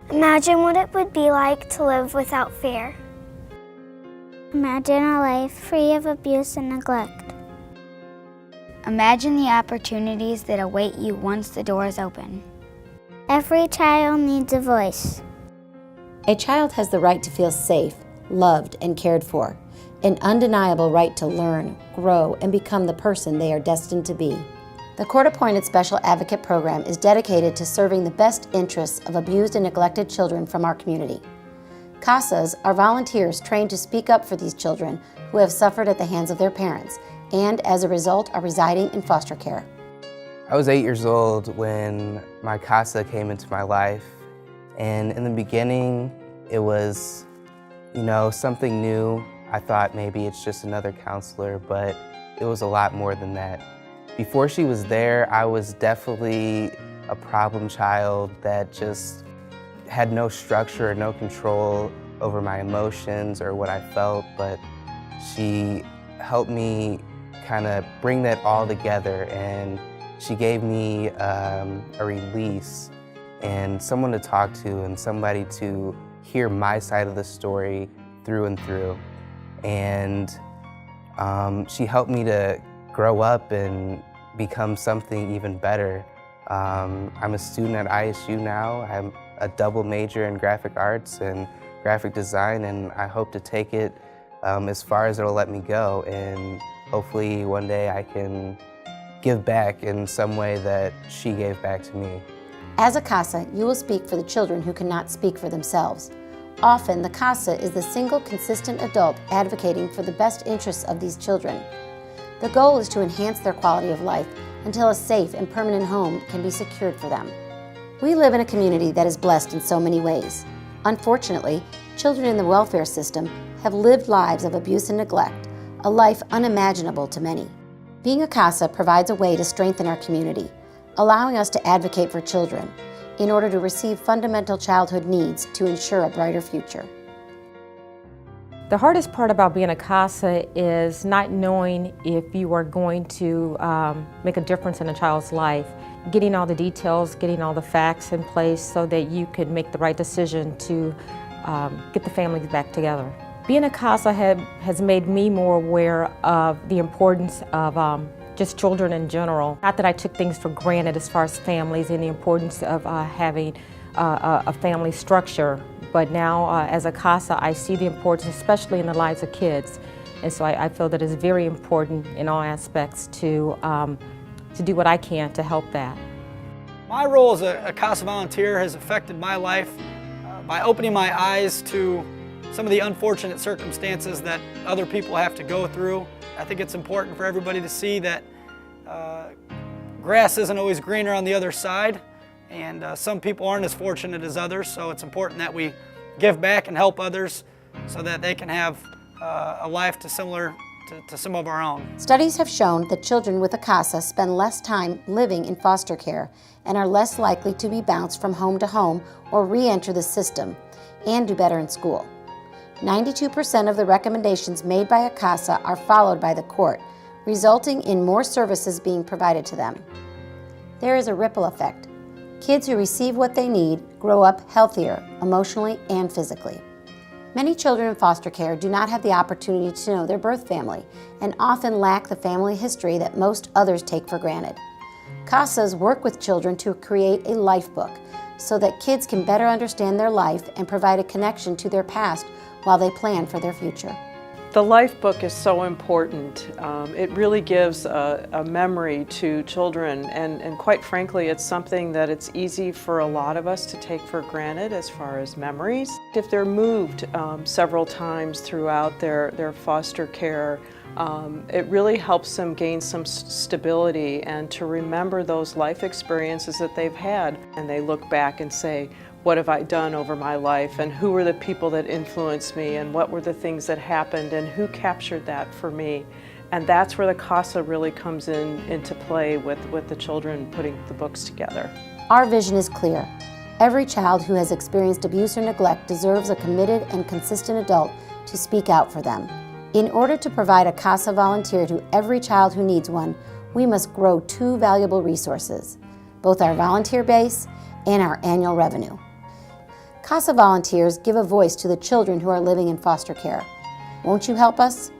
Imagine what it would be like to live without fear. Imagine a life free of abuse and neglect. Imagine the opportunities that await you once the doors open. Every child needs a voice. A child has the right to feel safe, loved, and cared for, an undeniable right to learn, grow, and become the person they are destined to be. The Court-Appointed Special Advocate Program is dedicated to serving the best interests of abused and neglected children from our community. CASAs are volunteers trained to speak up for these children who have suffered at the hands of their parents and, as a result, are residing in foster care. I was 8 years old when my CASA came into my life, and in the beginning it was, something new. I thought maybe it's just another counselor, but it was a lot more than that. Before she was there, I was definitely a problem child that just had no structure or no control over my emotions or what I felt, but she helped me kind of bring that all together, and she gave me a release and someone to talk to and somebody to hear my side of the story through and through. And she helped me to grow up and become something even better. I'm a student at ISU now. I'm a double major in graphic arts and graphic design, and I hope to take it as far as it'll let me go, and hopefully one day I can give back in some way that she gave back to me. As a CASA, you will speak for the children who cannot speak for themselves. Often, the CASA is the single consistent adult advocating for the best interests of these children. The goal is to enhance their quality of life until a safe and permanent home can be secured for them. We live in a community that is blessed in so many ways. Unfortunately, children in the welfare system have lived lives of abuse and neglect, a life unimaginable to many. Being a CASA provides a way to strengthen our community, allowing us to advocate for children in order to receive fundamental childhood needs to ensure a brighter future. The hardest part about being a CASA is not knowing if you are going to make a difference in a child's life. Getting all the details, getting all the facts in place so that you could make the right decision to get the families back together. Being a CASA has made me more aware of the importance of just children in general. Not that I took things for granted as far as families and the importance of having a family structure, but now as a CASA I see the importance, especially in the lives of kids, and so I feel that it's very important in all aspects to do what I can to help that. My role as a CASA volunteer has affected my life by opening my eyes to some of the unfortunate circumstances that other people have to go through. I think it's important for everybody to see that grass isn't always greener on the other side, and some people aren't as fortunate as others, so it's important that we give back and help others so that they can have a life similar to some of our own. Studies have shown that children with a CASA spend less time living in foster care and are less likely to be bounced from home to home or re-enter the system and do better in school. 92% of the recommendations made by a CASA are followed by the court, resulting in more services being provided to them. There is a ripple effect. Kids who receive what they need grow up healthier, emotionally and physically. Many children in foster care do not have the opportunity to know their birth family and often lack the family history that most others take for granted. CASAs work with children to create a life book so that kids can better understand their life and provide a connection to their past while they plan for their future. The life book is so important. It really gives a memory to children, and quite frankly it's something that it's easy for a lot of us to take for granted as far as memories. If they're moved several times throughout their foster care, it really helps them gain some stability and to remember those life experiences that they've had, and they look back and say, what have I done over my life, and who were the people that influenced me, and what were the things that happened, and who captured that for me. And that's where the CASA really comes into play with the children putting the books together. Our vision is clear. Every child who has experienced abuse or neglect deserves a committed and consistent adult to speak out for them. In order to provide a CASA volunteer to every child who needs one, we must grow two valuable resources, both our volunteer base and our annual revenue. CASA volunteers give a voice to the children who are living in foster care. Won't you help us?